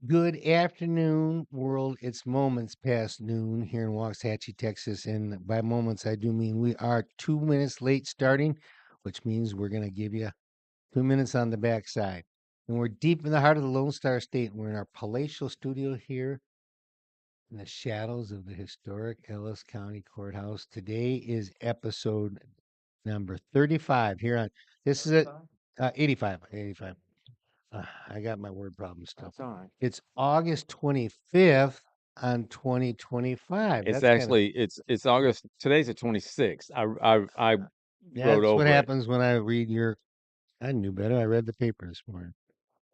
Good afternoon, world. It's moments past noon here in Waxahachie, Texas. And by moments, I do mean we are 2 minutes late starting, which means we're going to give you 2 minutes on the backside. And we're deep in the heart of the Lone Star State. We're in our palatial studio here in the shadows of the historic Ellis County Courthouse. Today is episode number 35 here on this is it 85. I got my word problem still. That's all right. It's August 25th on 2025. It's That's kind of actually it's August. Today's the 26th. I wrote that's what over it. happens when I read your. I knew better. I read the paper this morning.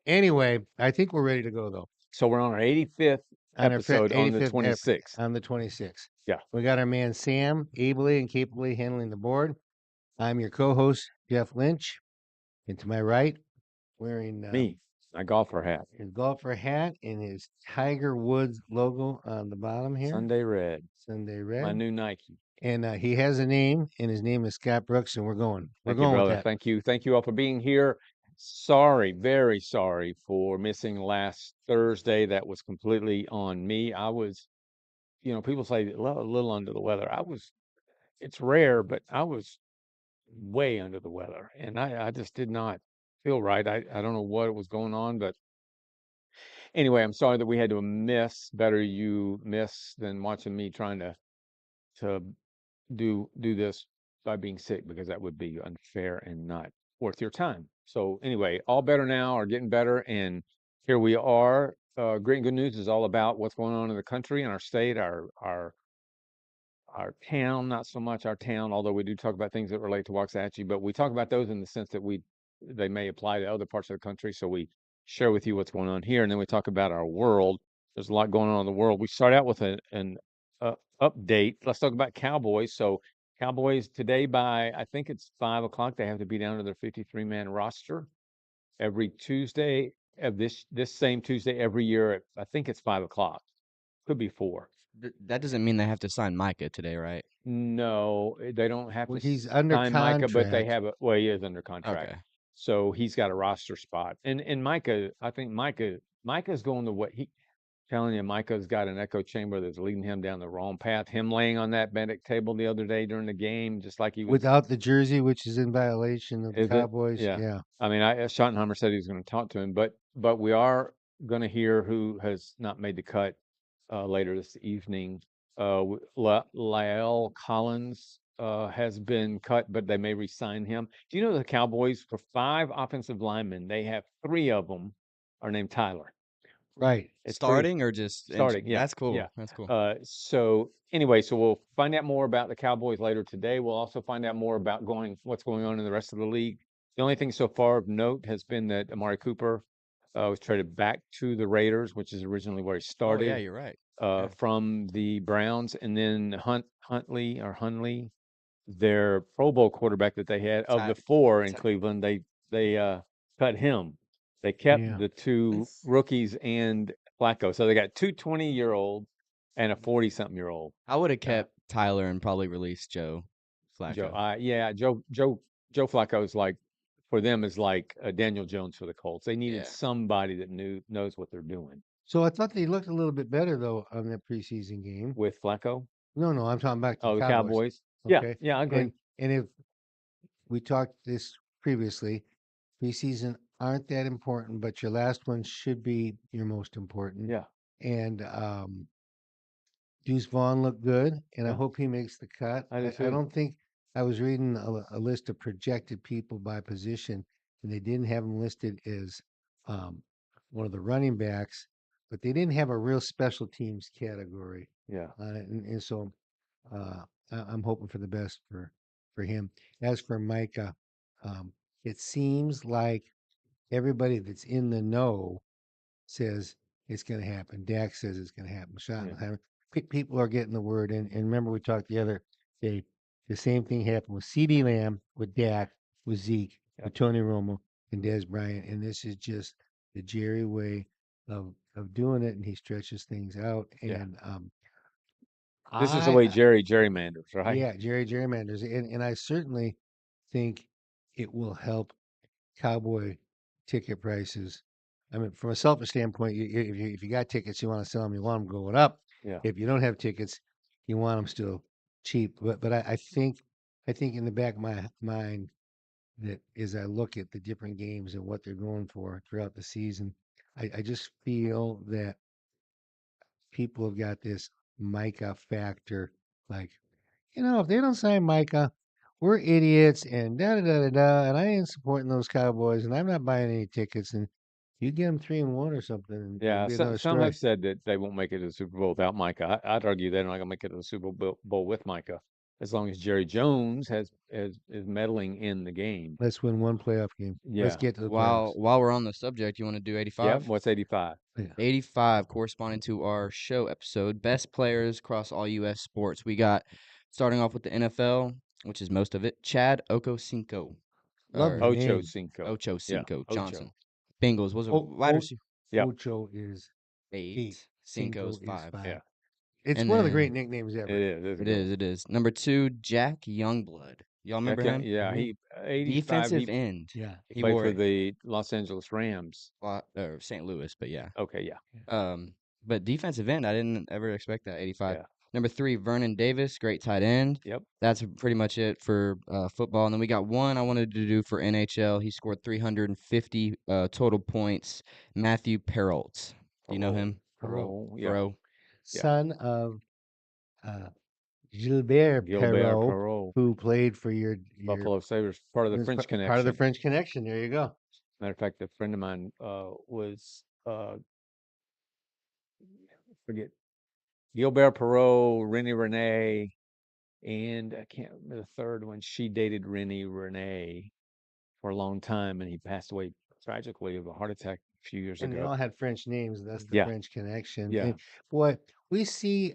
Anyway, I think we're ready to go though. So we're on our 85th On our episode on the 85th 26th. on the 26th. Yeah, We got our man Sam ably and capably handling the board. I'm your co-host Jeff Lynch, and to my right, wearing me, my golfer hat, his golfer hat and his Tiger Woods logo on the bottom here. Sunday red, Sunday my red. new Nike. And he has a name, and his name is Scott Brooks, and we're going. We're Thank you, going with brother. that. Thank you all for being here. Sorry, very sorry for missing last Thursday. That was completely on me. I was, people say a little under the weather. It's rare, but I was way under the weather, and I just did not feel right. I don't know what was going on, but anyway, I'm sorry that we had to miss. Better you miss than watching me trying to do this by being sick, because that would be unfair and not worth your time. So anyway, all better now, or getting better, and here we are. Great and good news is all about what's going on in the country and our state, our town, not so much our town, although we do talk about things that relate to Waxahachie, but we talk about those in the sense that they may apply to other parts of the country. So we share with you what's going on here, and then we talk about our world. There's a lot going on in the world. We start out with an update. Let's talk about Cowboys. So Cowboys today, by I think it's 5 o'clock, they have to be down to their 53-man roster. Every Tuesday of this same Tuesday every year, I think it's 5 o'clock. Could be 4. That doesn't mean they have to sign Micah today, right? No, they don't have Well, to he's under sign Micah, but they contract. have well, he is under contract. Okay. So he's got a roster spot. And Micah, I think Micah's going the way telling you, Micah's got an echo chamber that's leading him down the wrong path. Him laying on that medic table the other day during the game, just like he was. Without the jersey, which is in violation of the Is it? Cowboys. Yeah. Yeah. I mean, Schottenheimer said he was going to talk to him, but we are going to hear who has not made the cut later this evening. Lyle Collins has been cut, but they may re-sign him. Do you know the Cowboys, for 5 offensive linemen, they have 3 of them are named Tyler. Right. It's Starting or just starting. Yeah, That's cool. yeah. That's cool. So anyway, so we'll find out more about the Cowboys later today. We'll also find out more about what's going on in the rest of the league. The only thing so far of note has been that Amari Cooper was traded back to the Raiders, which is originally where he Oh started. yeah, you're right. Yeah. From the Browns, and then Huntley, their Pro Bowl quarterback that they had of the 4 in Cleveland, they cut him. They kept Yeah. the 2 rookies and Flacco, so they got 2 20-year-olds and a 40-something-year-old. I would have kept Tyler and probably released Joe Flacco. Joe Flacco's like, for them, is like Daniel Jones for the Colts. They needed Yeah. somebody that knows what they're doing. So I thought they looked a little bit better though on that preseason game. With Flacco? No, I'm talking about Oh, the the Cowboys. Cowboys. Okay. Yeah, I agree. And if we talked this previously, preseason aren't that important, but your last one should be your most important. Yeah. And Deuce Vaughn looked good, and I Yeah. hope he makes the cut. I do I too. don't think I was reading a list of projected people by position, and they didn't have him listed as one of the running backs, but they didn't have a real special teams category Yeah. on it, and so I'm hoping for the best for him. As for Micah, it seems like everybody that's in the know says it's going to happen. Dak says it's going to happen. Schottenheimer. People are getting the word. And remember, we talked the other day, the same thing happened with CD Lamb, with Dak, with Zeke, with Tony Romo, and Des Bryant. And this is just the Jerry way of doing it. And he stretches things out. Yeah. And This is the way Jerry gerrymanders, right? yeah, Jerry gerrymanders. And I certainly think it will help Cowboy ticket prices I mean, from a selfish standpoint, if you got tickets, you want to sell them, you want them going up. Yeah. If you don't have tickets, you want them still cheap. But I think in the back of my mind that as I look at the different games and what they're going for throughout the season, I just feel that people have got this Micah factor. Like, if they don't sign Micah, we're idiots and da da da da da. And I ain't supporting those Cowboys, and I'm not buying any tickets. And you get them 3-1 or something, and it'll Yeah, be another some have story. said that they won't make it to the Super Bowl without Micah. I'd argue they're not going to make it to the Bowl with Micah, as long as Jerry Jones is meddling in the game. Let's win one playoff game. Let's Yeah. get to the While playoffs. we're on the subject, you want to do Yep. 85? What's 85? Yeah. 85 corresponding to our show episode, best players across all U.S. sports. We got, starting off with the NFL, which is most of it, Chad Ochocinco. Love the Or Ocho name. Cinco. Yeah. Ochocinco Johnson. Ocho. Bengals was a wide receiver. Yep. Ocho is 8. 8. Cinco's Cinco is 5. 5. Yeah. It's And one of the great then nicknames ever. It is. It's a It good is. one. It is. Number 2, Jack Youngblood. Y'all remember him? Yeah, he 85. Defensive He end. Yeah. He played wore for the Los Angeles Rams. or St. Louis, but yeah. Okay, yeah. But defensive end, I didn't ever expect that. 85. Yeah. Number 3, Vernon Davis, great tight end. Yep. That's pretty much it for football. And then we got one I wanted to do for NHL. He scored 350 total points. Matthew Perrault. Do you know him? Perrault, yeah. Perrault. Son of Gilbert Perrault, Perrault, who played for your Buffalo Sabres, part of the French Connection. Part of the French Connection. There you go. Matter of fact, a friend of mine was forget Gilbert Perrault, Rennie Renee, and I can't remember the third one. She dated Rennie Renee for a long time, and he passed away tragically of a heart attack a few years And they ago. all had French names. That's the Yeah. French Connection. Yeah. And boy, we see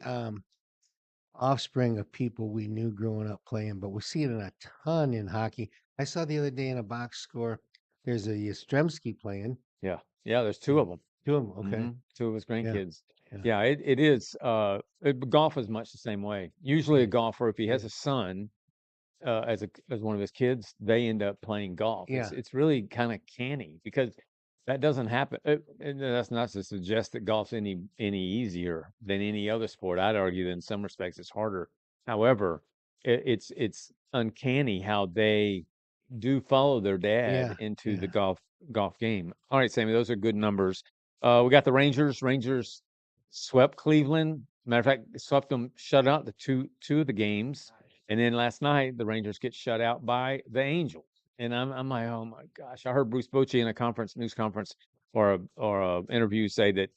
offspring of people we knew growing up playing, but we see it in a ton in hockey. I saw the other day in a box score, there's a Yastrzemski playing. Yeah. Yeah, there's two of them. 2 of them. Okay. Mhm. Two of his grandkids. Yeah. Yeah, it is. Golf is much the same way. Usually, a golfer, if he has a son, as one of his kids, they end up playing golf. Yeah. It's really kind of canny because that doesn't happen. And that's not to suggest that golf's any easier than any other sport. I'd argue that in some respects it's harder. However, it's uncanny how they do follow their dad into the golf game. All right, Sammy, those are good numbers. We got the Rangers. Rangers swept Cleveland. Matter of fact, swept them, shut out the two of the games. And then last night, the Rangers get shut out by the Angels. And I'm like, oh my gosh! I heard Bruce Bochy in a news conference, or a interview say that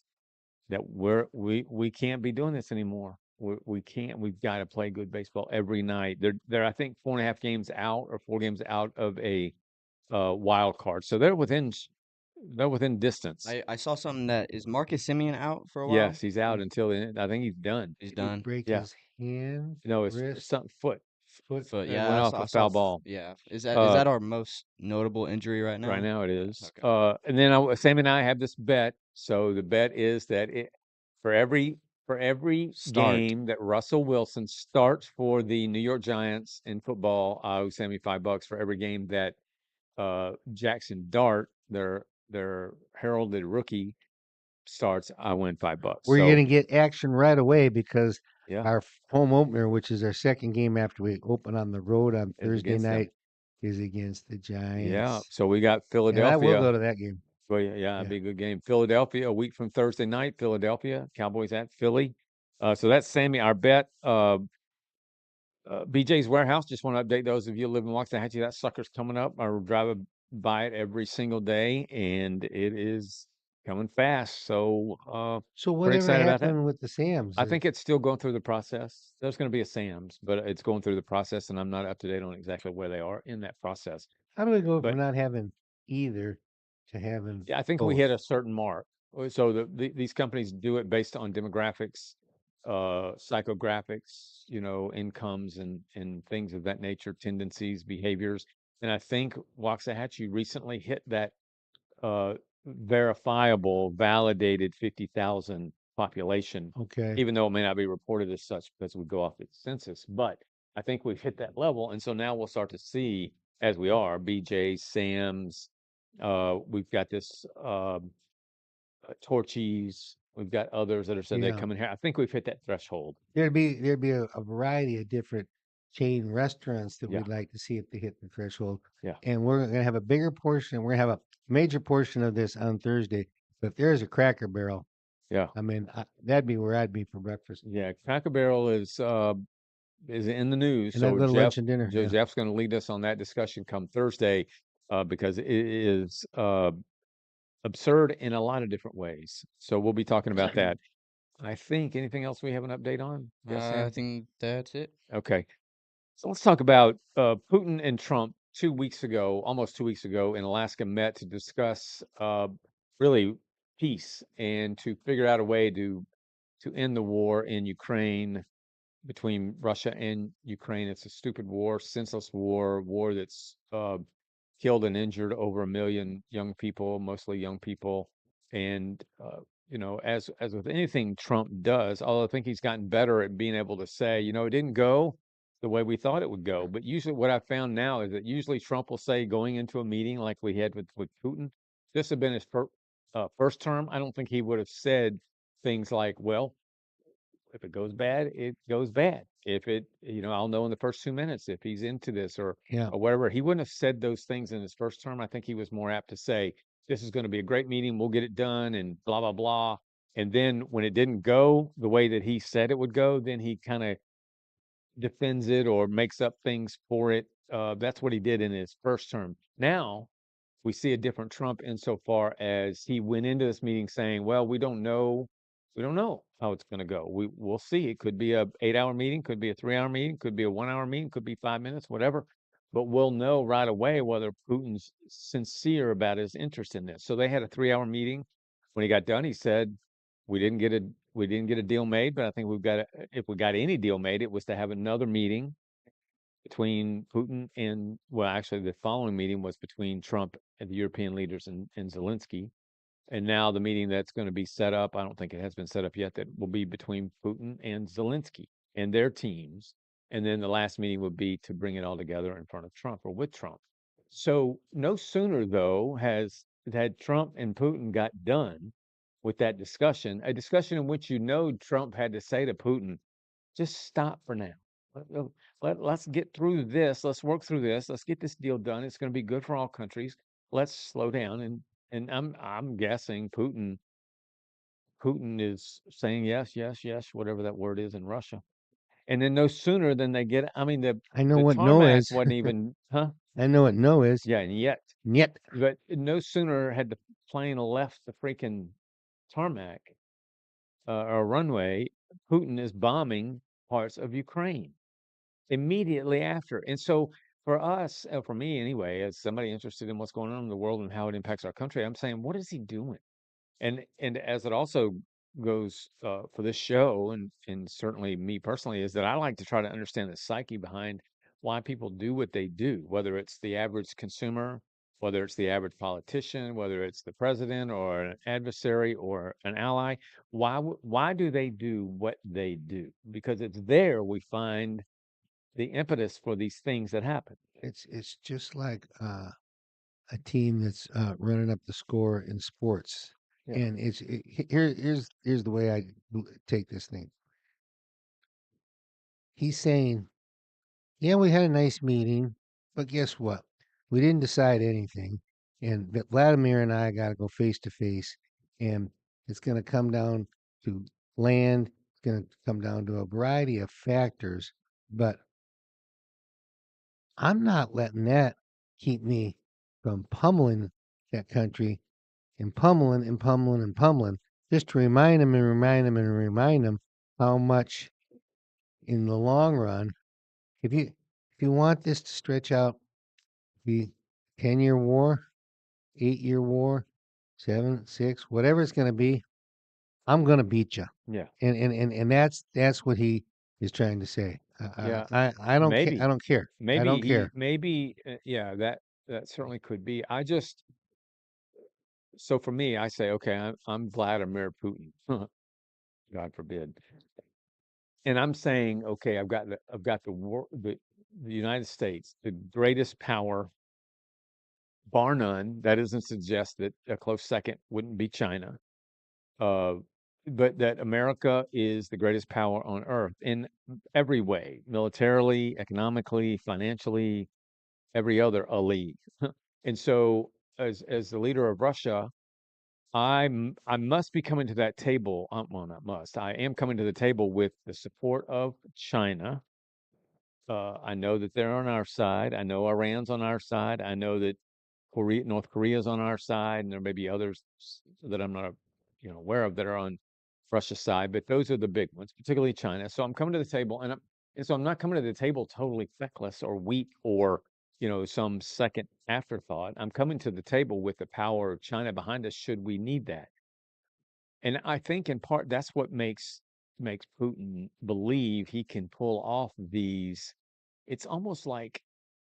we can't be doing this anymore. We can't. We've got to play good baseball every night. They're I think 4.5 games out or 4 games out of a wild card, so they're within distance. I saw something that is Marcus Semien out for a while. Yes, he's out until the end. I think he's done. He's Did he done. break Yeah. his hand? No, it's wrist, something foot. Foot. It Yeah, went I off saw, a foul ball. Yeah. Is that our most notable injury right now? Right now it is. Okay. And then Sam and I have this bet. So the bet is that for every game that Russell Wilson starts for the New York Giants in football, I owe Sammy $5 for every game that Jackson Dart, their heralded rookie, starts. I win $5. We're So, going to get action right away because yeah, our home opener, which is our second game after we open on the road on Thursday against them. night, is against the Giants. Yeah. So we got And Philadelphia. I will go to that game. Well, yeah, it'd be a good game. Philadelphia a week from Thursday night. Philadelphia Cowboys at Philly. So that's Sammy. Our bet. BJ's Warehouse. Just want to update those of you who live in Waxahachie. That sucker's coming up. I drive by it every single day, and it is coming fast. So, So pretty whatever excited about that. happened with the Sam's? I think it's still going through the process. There's going to be a Sam's, but it's going through the process, and I'm not up to date on exactly where they are in that process. How do we go but- from not having either to having? Yeah, I think we hit a certain mark. So these companies do it based on demographics, psychographics, incomes and things of that nature, tendencies, behaviors. And I think Waxahachie recently hit that verifiable, validated 50,000 population, Okay. even though it may not be reported as such because we go off the census. But I think we've hit that level. And so now we'll start to see, as we are, BJ, Sam's, we've got this Torchy's. We've got others that have said they Yeah. come in here. I think we've hit that threshold. There'd be a variety of different chain restaurants that Yeah, we'd like to see if they hit the threshold. yeah, And we're gonna have a bigger portion. We're gonna have a major portion of this on Thursday. But if there's a Cracker Barrel, yeah, I mean, that'd be where I'd be for breakfast, yeah. Cracker Barrel is in the news. and I'd So go to lunch and dinner. Yeah. Jeff's going to lead us on that discussion come Thursday, because it is absurd in a lot of different ways. So we'll be talking about that. I think anything else we have an update on? Yes, I Sam? think that's it. Okay. So let's talk about Putin and Trump 2 weeks ago, almost 2 weeks ago in Alaska, met to discuss really peace and to figure out a way to end the war in Ukraine, between Russia and Ukraine. It's a stupid war, senseless war that's killed and injured over 1 million young people, mostly young people. And as with anything Trump does, although I think he's gotten better at being able to say, it didn't go the way we thought it would go. But usually, what I found now is that usually Trump will say, going into a meeting like we had with Putin, this had been his first term. I don't think he would have said things like, well, if it goes bad, it goes bad. If it, I'll know in the first 2 minutes if he's into this Yeah. or whatever. He wouldn't have said those things in his first term. I think he was more apt to say, "This is going to be a great meeting. We'll get it done," and blah blah blah. And then when it didn't go the way that he said it would go, then he kind of defends it or makes up things for it. That's what he did in his first term. Now we see a different Trump insofar as he went into this meeting saying, "Well, we don't know how it's going to go. We'll see. It could be a 8 hour meeting, could be a 3 hour meeting, could be a 1 hour meeting, could be 5 minutes, whatever. But we'll know right away whether Putin's sincere about his interest in this." So they had a 3 hour meeting. When he got done, he said, we didn't get a deal made, but I think if we got any deal made, it was to have another meeting between Putin and, well, actually, the following meeting was between Trump and the European leaders and Zelensky. And now the meeting that's going to be set up, I don't think it has been set up yet, that will be between Putin and Zelensky and their teams. And then the last meeting would be to bring it all together in front of Trump or with Trump. So no sooner, though, had Trump and Putin got done with that discussion, a discussion in which Trump had to say to Putin, just stop for now. Let's get through this. Let's work through this. Let's get this deal done. It's going to be good for all countries. Let's slow down. And I'm guessing Putin is saying yes, yes, yes, whatever that word is in Russia. And then no sooner than they get, I mean, I know the what no tarmac is. wasn't even, huh? I know what no is. Yeah, and yet, Yet. but no sooner had the plane left the freaking tarmac or runway, Putin is bombing parts of Ukraine immediately after. And so for us, for me anyway, as somebody interested in what's going on in the world and how it impacts our country, I'm saying, what is he doing? And as it also goes for this show, and certainly me personally, is that I like to try to understand the psyche behind why people do what they do, whether it's the average consumer, whether it's the average politician, whether it's the president or an adversary or an ally. Why do they do what they do? Because it's there we find the impetus for these things that happen. It's just like a team that's running up the score in sports, Yeah. and here's the way I take this thing. He's saying, "Yeah, we had a nice meeting, but guess what? We didn't decide anything, and Vladimir and I got to go face to face, and it's going to come down to land. It's going to come down to a variety of factors, but I'm not letting that keep me from pummeling that country and pummeling and pummeling and pummeling, just to remind them and remind them and remind them how much in the long run, if you want this to stretch out, be 10-year war, 8-year war, 7, 6, whatever it's going to be, I'm going to beat you." Yeah. And that's what he is trying to say. Yeah. I don't care. Maybe. I don't care. I don't care. Yeah, that certainly could be. So for me, I say, okay, I'm Vladimir Putin. God forbid. And I'm saying, okay, I've got the United States, the greatest power, bar none. That doesn't suggest that a close second wouldn't be China. uh, but that America is the greatest power on earth in every way, militarily, economically, financially, every other elite. And so, as the leader of Russia, I must be coming to that table. Well, not must. I am coming to the table with the support of China. I know that they're on our side. I know Iran's on our side. I know that North Korea's on our side, and there may be others that I'm not, aware of that are on Russia's side. But those are the big ones, particularly China. So I'm coming to the table, and so I'm not coming to the table totally feckless or weak or some second afterthought. I'm coming to the table with the power of China behind us should we need that. And I think in part that's what makes Putin believe he can pull off these. It's almost like,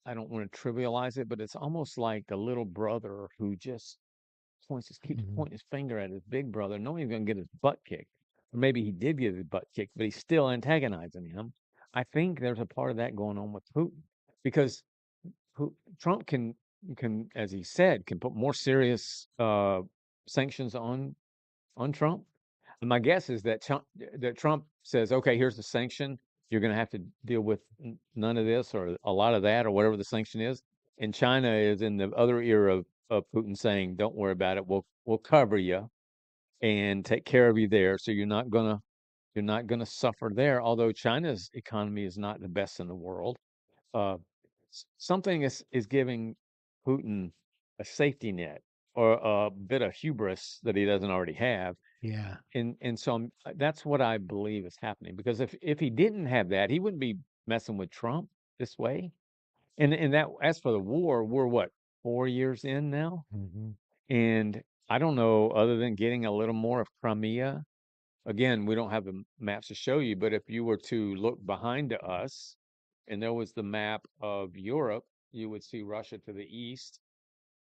I don't want to trivialize it, but it's almost like the little brother who just keeps Mhm. pointing his finger at his big brother, knowing he's going to get his butt kicked. Or maybe he did get his butt kicked, but he's still antagonizing him. I think there's a part of that going on with Putin because Trump can, as he said, can put more serious sanctions on Trump. And my guess is that Trump says, okay, here's the sanction. You're going to have to deal with none of this or a lot of that or whatever the sanction is. And China is in the other ear of Putin saying, don't worry about it. We'll cover you and take care of you there. So you're not gonna suffer there. Although China's economy is not the best in the world, uh, something is giving Putin a safety net or a bit of hubris that he doesn't already have. Yeah. And so that's what I believe is happening. Because if he didn't have that, he wouldn't be messing with Trump this way. And that, as for the war, we're what, 4 years in now, Hmm. and I don't know, other than getting a little more of Crimea. Again, we don't have the maps to show you, but if you were to look behind us, and there was the map of Europe, you would see Russia to the east,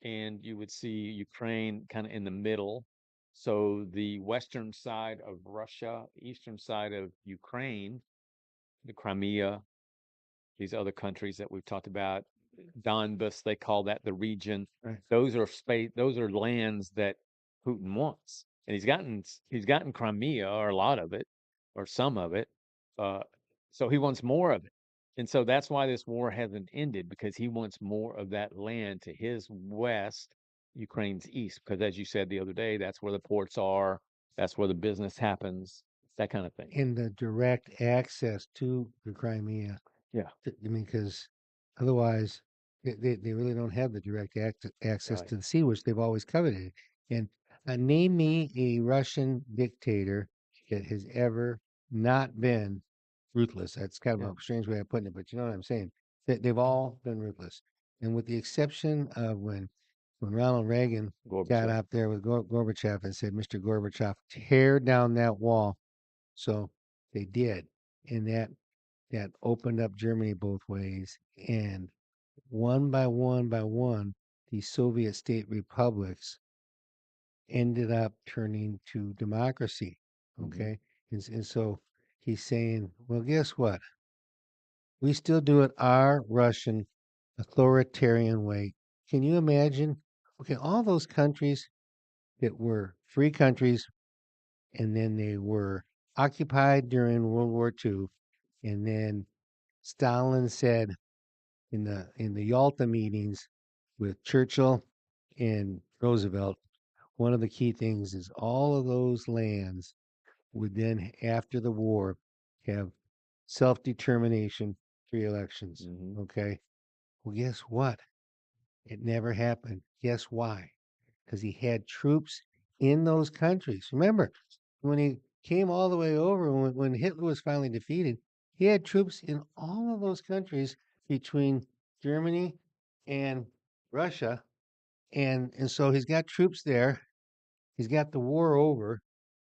and you would see Ukraine kind of in the middle. So the western side of Russia, eastern side of Ukraine, the Crimea, these other countries that we've talked about, Donbas, they call that the region. Right. Those are those are lands that Putin wants. And he's gotten Crimea, or a lot of it, or some of it. Uh, so he wants more of it. And so that's why this war hasn't ended, because he wants more of that land to his west, Ukraine's east. Because as you said the other day, that's where the ports are, that's where the business happens, that kind of thing. In the direct access to the Crimea. Yeah, I mean, because otherwise, they really don't have the direct access right. to the sea, which they've always coveted. And name me a Russian dictator that has ever not been ruthless. That's kind of Yeah. a strange way of putting it, but you know what I'm saying. They've all been ruthless, and with the exception of when Ronald Reagan got Gorbachev. up there with Gorbachev and said, "Mr. Gorbachev, tear down that wall." So they did, and that opened up Germany both ways. And one by one, these Soviet state republics ended up turning to democracy. Hmm. Okay. And so he's saying, well, guess what? We still do it our Russian authoritarian way. Can you imagine? Okay, all those countries that were free countries and then they were occupied during World War II, and then Stalin said in the Yalta meetings with Churchill and Roosevelt, one of the key things is all of those lands would then, after the war, have self-determination, free elections. Hmm. Okay. Well, guess what? It never happened. Guess why? Because he had troops in those countries. Remember, when he came all the way over, when Hitler was finally defeated, he had troops in all of those countries between Germany and Russia. And so he's got troops there. He's got the war over.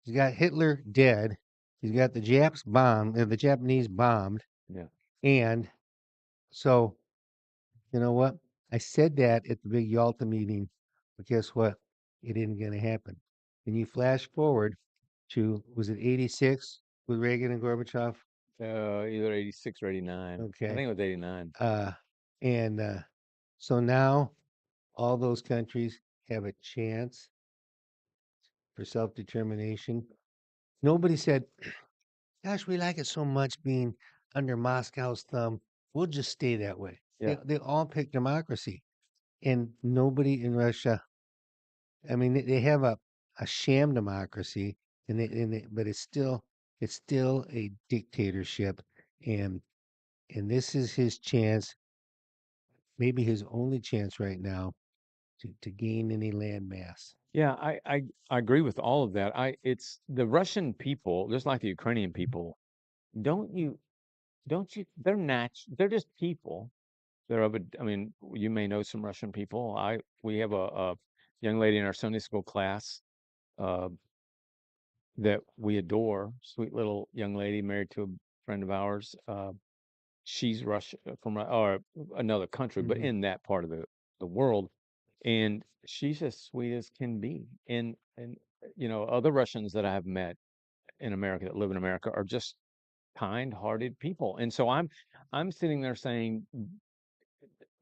He's got Hitler dead. He's got the the Japanese bombed. Yeah. And so, you know what? I said that at the big Yalta meeting, but guess what? It isn't going to happen. And you flash forward to, was it 86 with Reagan and Gorbachev? Either 86 or 89. I Okay. think it was 89. Uh, and so now all those countries have a chance for self-determination. Nobody said, "Gosh, we like it so much being under Moscow's thumb. We'll just stay that way." Yeah. They all pick democracy, and nobody in Russia. I mean, they have a sham democracy, but it's still a dictatorship, and this is his chance, maybe his only chance right now to gain any land mass. Yeah, I agree with all of that. It's the Russian people, just like the Ukrainian people, don't you don't you they're just people. They're of a I mean, you may know some Russian people. We have a young lady in our Sunday school class uh that we adore, sweet little young lady married to a friend of ours. She's Russian or another country, but Hmm. in that part of the world, and she's as sweet as can be. And other Russians that I have met in America that live in America are just kind-hearted people. And so I'm sitting there saying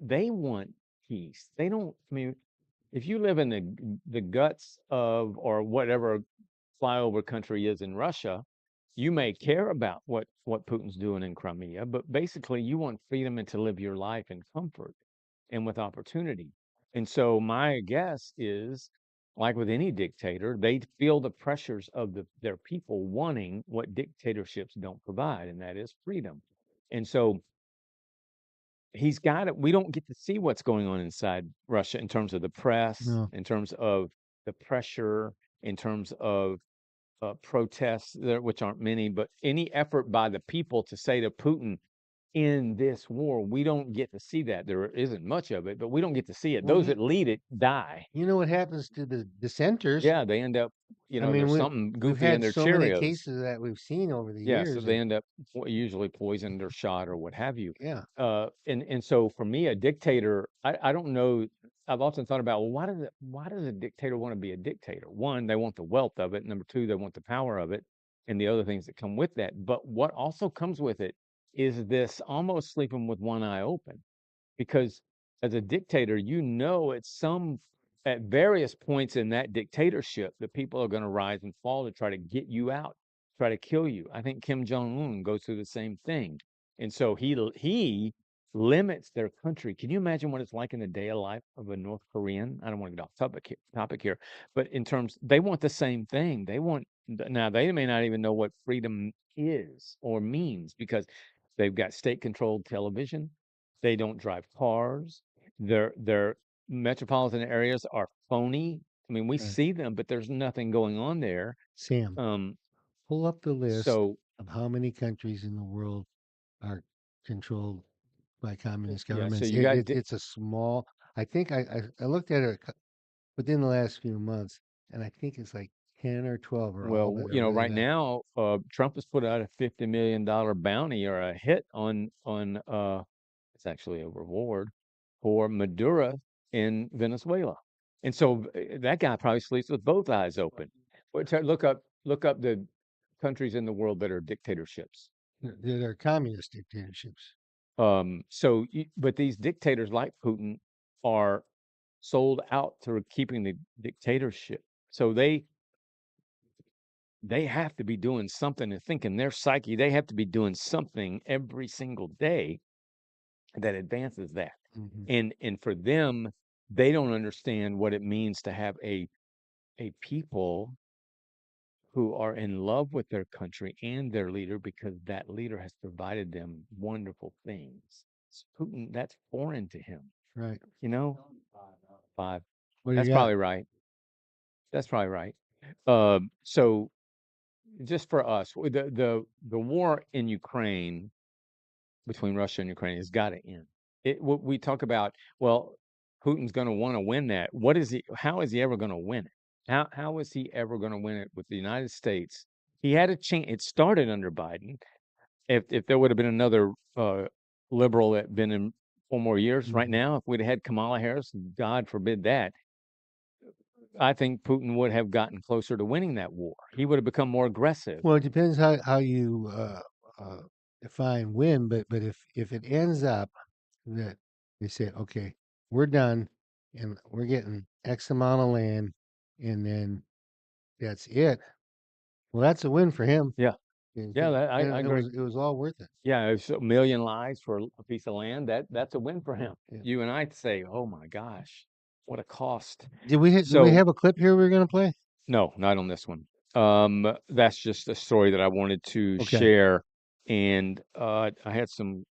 they want peace. They don't. I mean, if you live in the guts of or whatever flyover country is in Russia, you may care about what Putin's doing in Crimea, but basically you want freedom and to live your life in comfort and with opportunity. And so my guess is, like with any dictator, they feel the pressures of their people wanting what dictatorships don't provide, and that is freedom. And so he's got it. We don't get to see what's going on inside Russia in terms of the press, No, in terms of the pressure, in terms of protests, there, which aren't many, but any effort by the people to say to Putin, in this war, we don't get to see that. There isn't much of it, but we don't get to see it. well, Those that lead it die. you know what happens to the dissenters? Yeah, they end up, I mean, there's something we've goofy in had their so many Cheerios. cases that we've seen over the Yeah, so years, they and end up usually poisoned or shot or what have you. yeah, And so for me, a dictator, I don't know. I've often thought about, well, why does a dictator want to be a dictator? One, they want the wealth of it. Number two, they want the power of it, and the other things that come with that. But what also comes with it is this almost sleeping with one eye open, because as a dictator, at various points in that dictatorship, the people are going to rise and fall to try to get you out, try to kill you. I think Kim Jong Un goes through the same thing, and so he limits their country. Can you imagine what it's like in the day of life of a North Korean? I don't want to get off topic here, but in terms, they want the same thing. Now they may not even know what freedom is or means because they've got state-controlled television. They don't drive cars. Their metropolitan areas are phony. I mean, we right. see them, but there's nothing going on there. Sam, Um, pull up the list so of how many countries in the world are controlled by communist yeah, so governments. you got It's a small. I think I looked at it within the last few months, and I think it's like 10 or 12 are all well, that are really right bad. now, Trump has put out a $50 million bounty or a hit on it's actually a reward for Maduro in Venezuela. And so that guy probably sleeps with both eyes open. Look up the countries in the world that are dictatorships. They're communist dictatorships. But these dictators like Putin are sold out to keeping the dictatorship. So they have to be doing something and thinking their psyche, they have to be doing something every single day that advances that. Hmm. And for them, they don't understand what it means to have a people who are in love with their country and their leader because that leader has provided them wonderful things. Putin, that's foreign to him, Right. you know? Five. What do you That's got? probably right. That's probably right. So just for us, the war in Ukraine between Russia and Ukraine has got to end. What we talk about, well, Putin's going to want to win that. How is he ever going to win it? How is he ever going to win it with the United States? He had a chance. It started under Biden. If there would have been another liberal that been in 4 more years right Hmm. now, if we'd had Kamala Harris, God forbid that, I think Putin would have gotten closer to winning that war. He would have become more aggressive. Well, it depends how you define win, but if it ends up that they say, okay, we're done, and we're getting X amount of land, and then That's it. Well, that's a win for him. Yeah. And Yeah, I it agree. was all worth it. Yeah, it's a million lives for a piece of land. That's a win for him. Yeah. You and I say, oh my gosh, what a cost. Do we So have a clip here we're gonna play? no, not on this one. That's just a story that I wanted to Okay. share. And I had some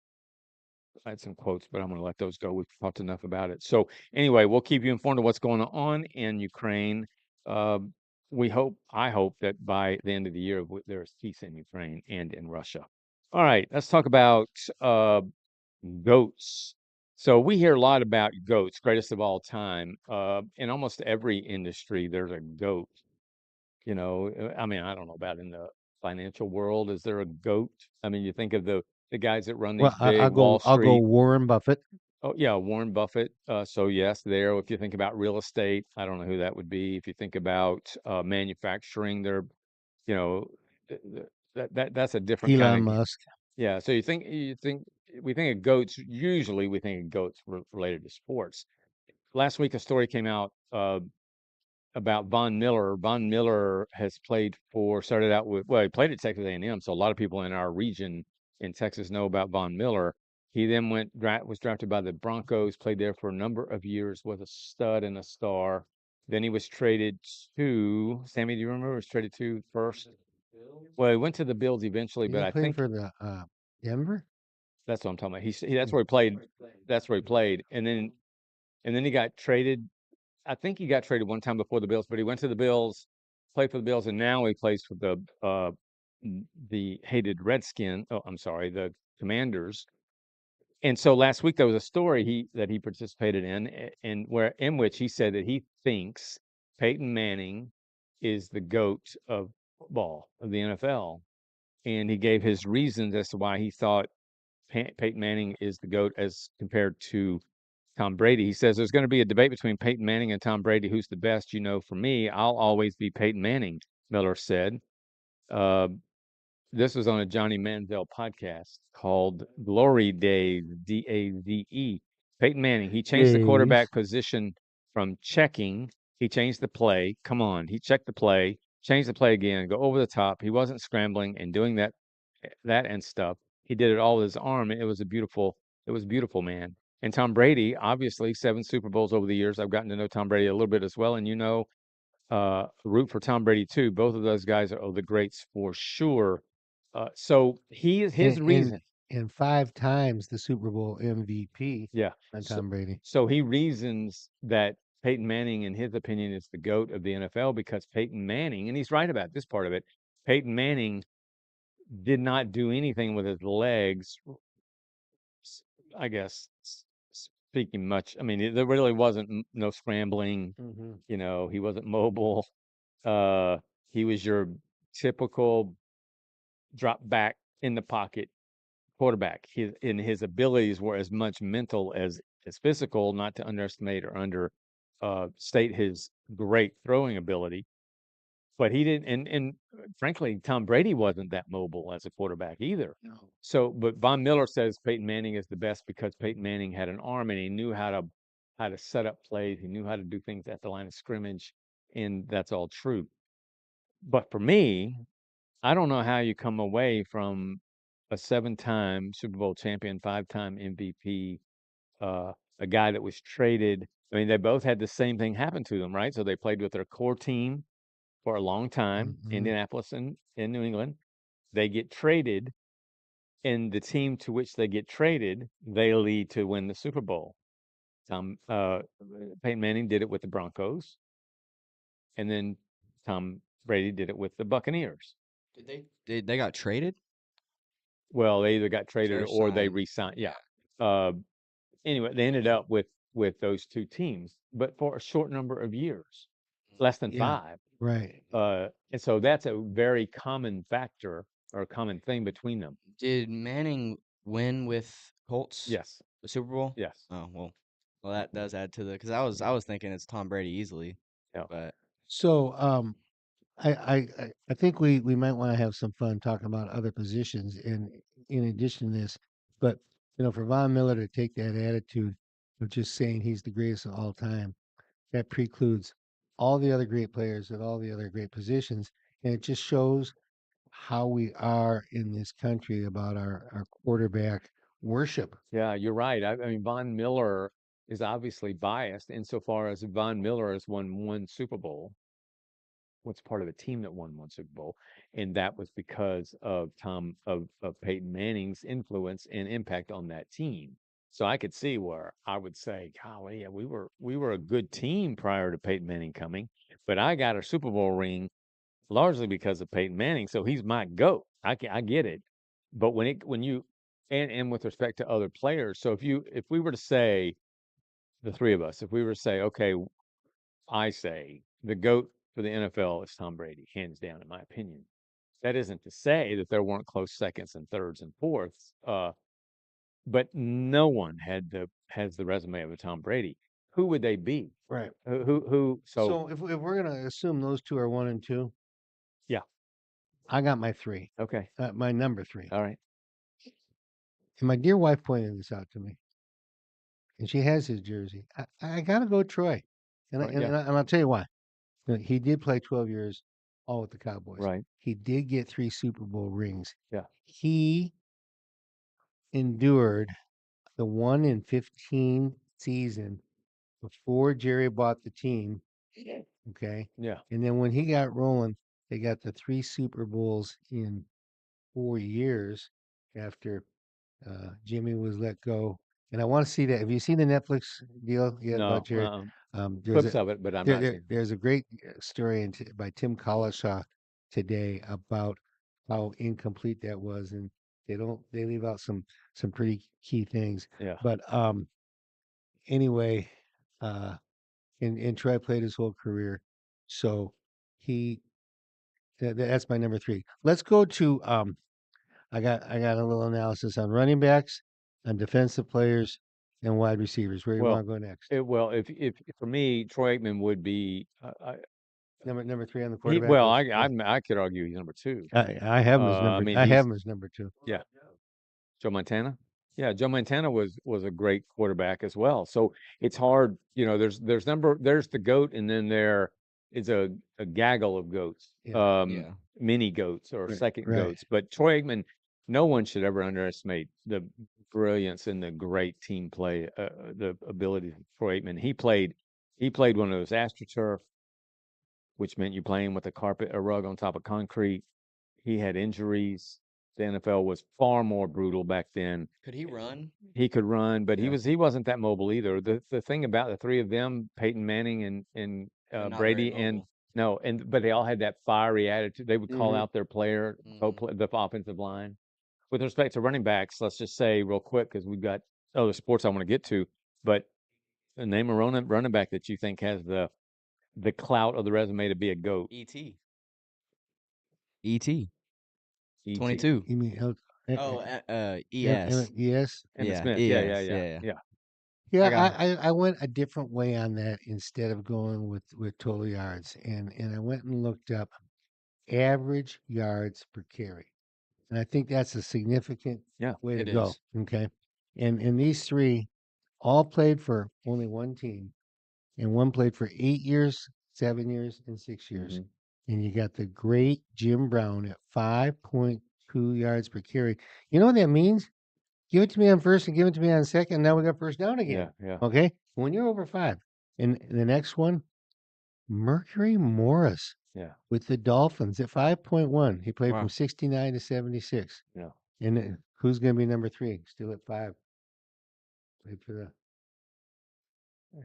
quotes, but I'm going to let those go. We've talked enough about it. So anyway, we'll keep you informed of what's going on in Ukraine. Uh, I hope that by the end of the year, there's peace in Ukraine and in Russia. All right, let's talk about goats. So we hear a lot about goats, greatest of all time. In almost every industry, there's a goat. I mean, I don't know about in the financial world. Is there a goat? I mean, you think of the guys that run Well, these big Wall I'll go Street. Warren Buffett. Oh yeah, Warren Buffett. So yes, there. If you think about real estate, I don't know who that would be. If you think about manufacturing, there, you know, that's a different kind Elon of. Musk. Yeah. So we think of goats. Usually, we think of goats related to sports. Last week, a story came out about Von Miller. Von Miller has started out with, well, he played at Texas A&M, so a lot of people in our region in Texas know about Von Miller. He then was drafted by the Broncos, played there for a number of years, was a stud and a star. Then he was traded to, Sammy, do you remember? He was traded to first. Well, he went to the Bills eventually, Is but he I playing think for the Denver? that's what I'm talking about. That's where he played. That's where he played, and then he got traded. I think he got traded one time before the Bills, but he went to the Bills, played for the Bills, and now he plays for the hated Redskin. Oh, I'm sorry, the Commanders. And so last week there was a story that he participated in in which he said that he thinks Peyton Manning is the GOAT of football of the NFL, and he gave his reasons as to why he thought Peyton Manning is the GOAT as compared to Tom Brady. He says there's going to be a debate between Peyton Manning and Tom Brady. Who's the best? For me, I'll always be Peyton Manning, Miller said. Uh, this was on a Johnny Manziel podcast called Glory Days, Daze. Peyton Manning, he changed the Days. quarterback position from checking. He changed the play. Come on. He checked the play, changed the play again, go over the top. He wasn't scrambling and doing that and stuff. He did it all with his arm. It was beautiful, man. And Tom Brady, obviously, 7 Super Bowls over the years. I've gotten to know Tom Brady a little bit as well, and root for Tom Brady too. Both of those guys are the greats for sure. So his And reason, and 5 times the Super Bowl MVP yeah. on So Tom Brady. so he reasons that Peyton Manning, in his opinion, is the GOAT of the NFL because Peyton Manning, and he's right about this part of it. Peyton Manning did not do anything with his legs, I guess, speaking much. I mean, there really wasn't no scrambling. Mm-hmm. He wasn't mobile. Uh, he was your typical drop back in the pocket quarterback. His abilities were as much mental as physical, not to underestimate or state his great throwing ability. But he didn't, and frankly, Tom Brady wasn't that mobile as a quarterback either. No. So, but Von Miller says Peyton Manning is the best because Peyton Manning had an arm and he knew how to set up plays. He knew how to do things at the line of scrimmage, and that's all true. But for me, I don't know how you come away from a 7-time Super Bowl champion, 5-time MVP, a guy that was traded. I mean, they both had the same thing happen to them, right? So they played with their core team for a long time, Mm-hmm. Indianapolis and in New England. They get traded, and the team to which they get traded, they lead to win the Super Bowl. Peyton Manning did it with the Broncos, and then Tom Brady did it with the Buccaneers. They got traded? Well, they either got traded Or or they signed? re-signed. Yeah. Uh, anyway, they ended up with those two teams, but for a short number of years, less than Yeah. 5. Right. And so that's a very common factor or a common thing between them. Did Manning win with Colts Yes. the Super Bowl? Yes. Oh, well, that does add to the because I was thinking it's Tom Brady easily, Yeah. but So I think we might want to have some fun talking about other positions in addition to this. But for Von Miller to take that attitude of just saying he's the greatest of all time, that precludes all the other great players at all the other great positions, and it just shows how we are in this country about our quarterback worship. Yeah, you're right. I mean, Von Miller is obviously biased insofar as Von Miller has won one Super Bowl. What's part of a team that won one Super Bowl, and that was because of Peyton Manning's influence and impact on that team. So I could see where I would say, golly, yeah, we were a good team prior to Peyton Manning coming, but I got a Super Bowl ring largely because of Peyton Manning. So he's my GOAT. I get it. But when you and with respect to other players, so if we were to say the three of us, if we were to say, okay, I say the GOAT for the NFL is Tom Brady, hands down, in my opinion. That isn't to say that there weren't close seconds and thirds and fourths, but no one has the resume of a Tom Brady. Who would they be? Right. Who? So So if we're gonna assume those two are 1 and 2, yeah, I got my 3, okay, my number 3, all right, and my dear wife pointed this out to me, and she has his jersey. I gotta go Troy, and all right, yeah, I'll tell you why. He did play 12 years all with the Cowboys. right, He did get 3 Super Bowl rings. yeah, He endured the 1 in 15 season before Jerry bought the team. Okay. yeah. And then when he got rolling, they got the 3 Super Bowls in 4 years after Jimmy was let go. And I want to see that. Have you seen the Netflix deal yet about No, Jerry? There's clips a of it, but I'm not seeing. there's a great story by Tim Collishaw today about how incomplete that was, and they leave out some pretty key things. Yeah, But anyway, uh, and Troy played his whole career, so he that's my number 3. Let's go to I got a little analysis on running backs, on defensive players, and wide receivers. Where you well, want to go next? well, if for me, Troy Aikman would be. Number 3 on the He quarterback well, list. Yeah. I could argue he's number two. I have him as I number. mean, I have he's him as number 2. yeah. Joe Montana? Yeah, Joe Montana was a great quarterback as well. So it's hard, there's the goat, and then there is a gaggle of goats, Yeah. Yeah. mini goats or Right. second Right. goats. But Troy Aikman, no one should ever underestimate the brilliance and the great team play, the ability of Troy Aikman. He played one of those AstroTurf, which meant you playing with a rug on top of concrete. He had injuries. The NFL was far more brutal back then. Could he run? He could run, but Yeah. he wasn't that mobile either. The thing about the three of them, Peyton Manning and They're not very Brady, and mobile. no, but they all had that fiery attitude. They would call Mhm. out their player, Mhm. the offensive line. With respect to running backs, let's just say real quick because we've got other sports I want to get to, but name a running back that you think has the clout of the resume to be a GOAT. E.T. E.T. E.T. 22. You mean Oh, E.S. yes? Emmitt Yeah, Smith. E.S. Yeah. Yeah. Yeah. Yeah, I got I went a different way on that instead of going with total yards, and I went and looked up average yards per carry, and I think that's a significant Yeah, way to it go. is. Okay, and these 3 all played for only one team, and one played for 8 years, 7 years, and 6 years. Mhm. And you got the great Jim Brown at 5.2 yards per carry. You know what that means? Give it to me on first and give it to me on second. Now we got first down again. Yeah. Okay. When you're over 5. And the next one, Mercury Morris Yeah. with the Dolphins at 5.1. He played from Wow. 69 to 76. Yeah. And who's going to be number 3? Still at 5. Played for the.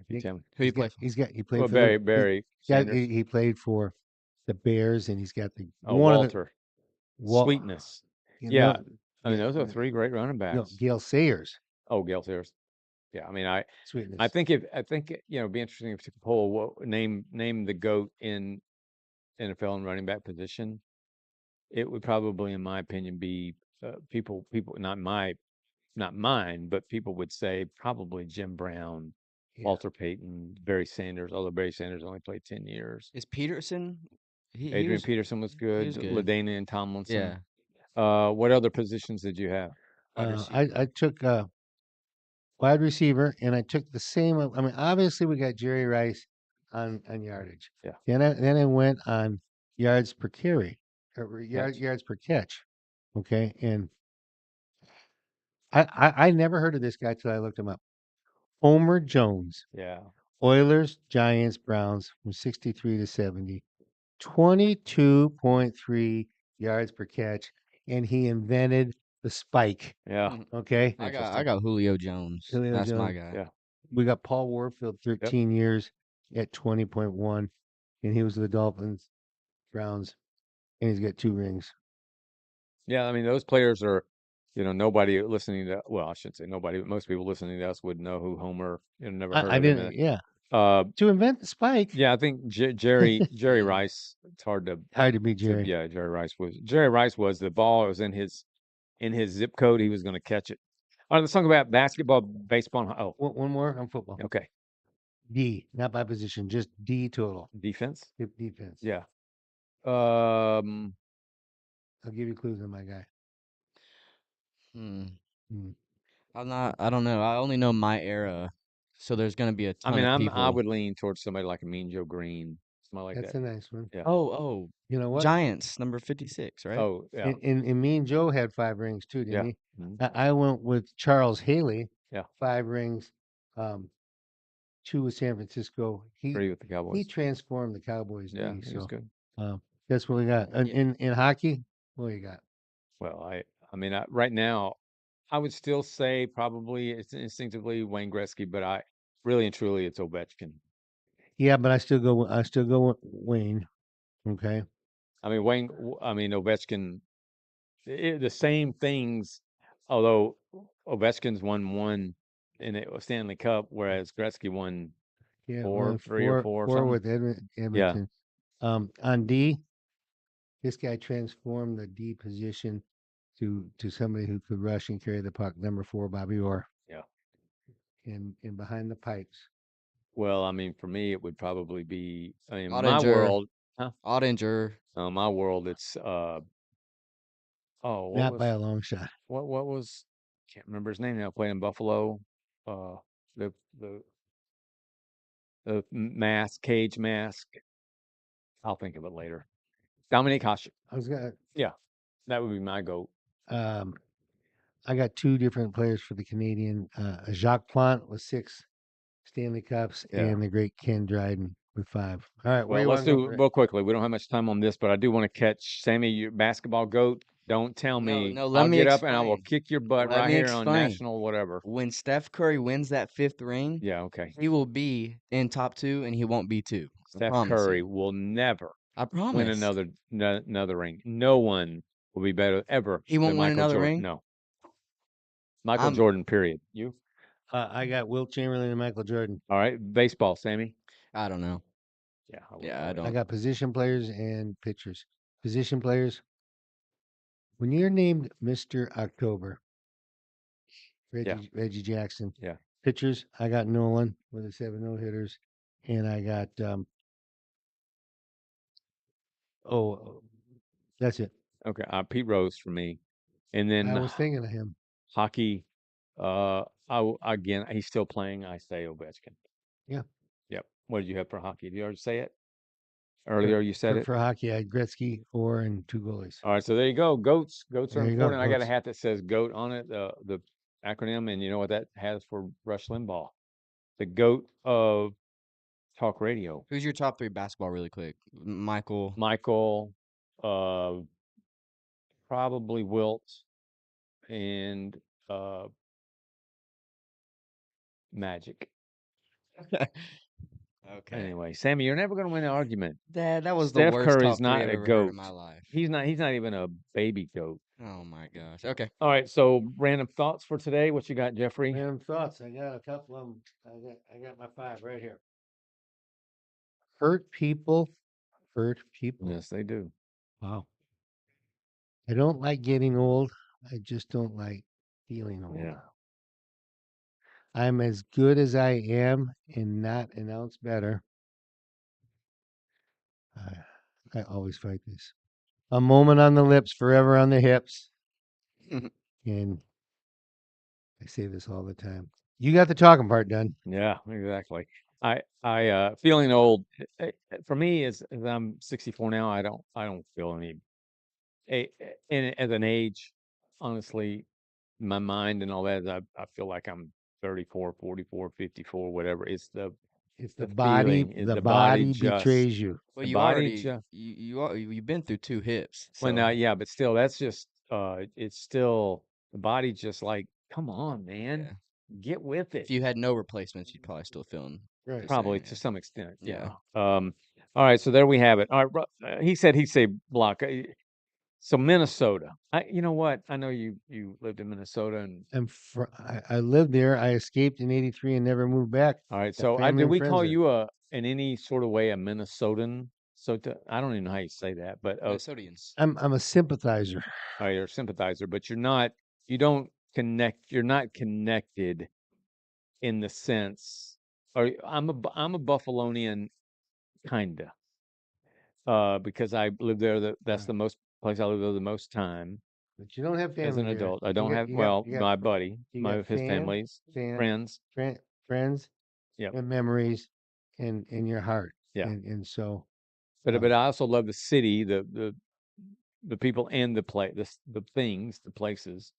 If you tell me. Who you play for? He played Well, for the. Barry Sanders. He played for the Bears, and he's got the Oh, one of the Walter. Wal, Sweetness. you Yeah. know, I mean, yeah, those are 3 great running no, backs. Gale Sayers. Oh, Gale Sayers. Yeah. I mean, I Sweetness. think it'd be interesting if you could poll name the GOAT in NFL and running back position. It would probably, in my opinion, be people not mine, but people would say probably Jim Brown, Yeah. Walter Payton, Barry Sanders, although Barry Sanders only played 10 years. Is Peterson? He Adrian was Peterson was good. was good. LaDainian Tomlinson. Yeah. What other positions did you have? Wide receiver. I took wide receiver, and I took the same. I mean, obviously we got Jerry Rice, on yardage. Yeah. Then I went on yards per carry, or Catch. yards per catch. Okay, and I never heard of this guy till I looked him up. Homer Jones, Yeah. Oilers, Giants, Browns from 63 to 70, 22.3 yards per catch, and he invented the spike. Yeah. Okay, I Interesting. got Julio Jones. Julio That's my Jones. guy. Yeah. We got Paul Warfield, 13 years at 20.1, and he was the Dolphins, Browns, and he's got 2 rings. Yeah. I mean, those players are, nobody listening to, well, I shouldn't say nobody, but most people listening to us would know who Homer, never heard I of him. didn't, yeah. Uh, To invent the spike, yeah, I think Jerry Rice, it's hard to, hard to beat Jerry. yeah, Jerry Rice was the ball was in his zip code. He was going to catch it. All right, let's talk about basketball, baseball. Oh, One more on football. okay. D, not by position, just D total. Defense. Defense. Yeah. I'll give you clues on my guy. Hmm. Hmm. I don't know. I only know my era. So there's gonna be a I ton mean, of I people. would lean towards somebody like a Mean Joe Green, somebody like That's that. a nice one. Yeah. Oh, You know what? Giants, number 56, right? Oh, yeah. And me and Joe had 5 rings too, Yeah. didn't he? Mhm. I went with Charles Haley. Yeah. 5 rings, 2 with San Francisco. 3 with the He Cowboys. transformed the Cowboys. Yeah, D, he was so good. that's what we got. Yeah. In hockey, what do you got? Well, I mean, right now, I would still say probably it's instinctively Wayne Gretzky, but I really and truly it's Ovechkin. Yeah, but I still go with Wayne. Okay. I mean, Ovechkin, the same things, although Ovechkin's won one in a Stanley Cup, whereas Gretzky won Yeah, 3 or 4 or something. with Edmonton. On D, this guy transformed the D position to somebody who could rush and carry the puck. Number 4, Bobby Orr. Yeah. In behind the pipes. Well, I mean, for me, it would probably be, my Ottinger. world, huh? Ottinger. My world, it's, what Not was, by a long shot. what was, can't remember his name now, playing in Buffalo, the, the, cage mask. I'll think of it later. Dominic Hasek. I was gonna. Yeah, that would be my goat. I got 2 different players for the Canadian. Jacques Plante with 6 Stanley Cups, Yeah. and the great Ken Dryden with 5. All right, where Well, you let's want to do go? real quickly. We don't have much time on this, but I do want to catch Sammy, your basketball goat. Don't tell me. No, let I'll me get up and I will explain. kick your butt Let right me here on explain. national whatever. When Steph Curry wins that 5th ring, Yeah, okay. he will be in top 2 and he won't be 2. I Steph promise Curry you. will never I promise. win another ring. No one will be better ever He won't than win Michael another Jordan. ring? No. Michael I'm Jordan, period. You? I got Wilt Chamberlain and Michael Jordan. All right. Baseball, Sammy. I don't know. Yeah. Yeah, I I don't. got position players and pitchers. Position players. When you're named Mr. October, Reggie Jackson. Yeah. Pitchers, I got Nolan with the 7 no-hitters, and I got that's it. Okay. Pete Rose for me. And then I was thinking of him. hockey, again, he's still playing. I say Ovechkin. Yeah. Yep. What did you have for hockey? Did you already say it? Earlier you said it. For hockey, I had Gretzky, Orr, and 2 goalies. All right, so there you go. Goats are There you go, important. I got a goats. hat that says GOAT on it, the acronym, and you know what that has for Rush Limbaugh? The GOAT of talk radio. Who's your top 3 basketball really quick? Michael. Probably Wilt, and Magic. Okay. Anyway, Sammy, you're never going to win an argument. That was the Steph worst Curry's top 3 not I've a ever heard GOAT. in my life. He's not even a baby GOAT. Oh my gosh. Okay. All right, so random thoughts for today. What you got, Jeffrey? Random thoughts. I got a couple of them. I got my 5 right here. Hurt people. Yes, they do. Wow. I don't like getting old. I just don't like feeling old. Yeah. I'm as good as I am and not an ounce better. I always fight this. A moment on the lips, forever on the hips. And I say this all the time. You got the talking part done. Yeah, exactly. Feeling old for me is I'm 64 now. I don't feel any and as an age, honestly, my mind and all that, I feel like I'm 34, 44, 54, whatever. It's The feeling is the body betrays you. Well, the you body already just, you've been through 2 hips, well, so now, yeah, but still, that's just, it's still, the body just like, come on, man, yeah. get with If it. you had no replacements, you'd probably still feeling Right. the Probably same. to some extent, Yeah. yeah. All right, so there we have it. All right, he said he'd say block. So Minnesota. You know what? I know you lived in Minnesota, and I lived there. I escaped in '83 and never moved back. all right. Got So family did and we friends call there. you in any sort of way a Minnesotan? I don't even know how you say that, but Minnesotians. I'm a sympathizer. all right, you're a sympathizer, but you're not. You don't connect. You're not connected in the sense. Or I'm a Buffalonian kinda. Because I lived there. That's Right. the most place I lived there the most time But you don't have as family an there. adult. I don't have, well, You got my buddy, you got his family's fan, friends. friends Yep. and memories in your heart. Yeah. And so But um, I also love the city, the people and the things, the places.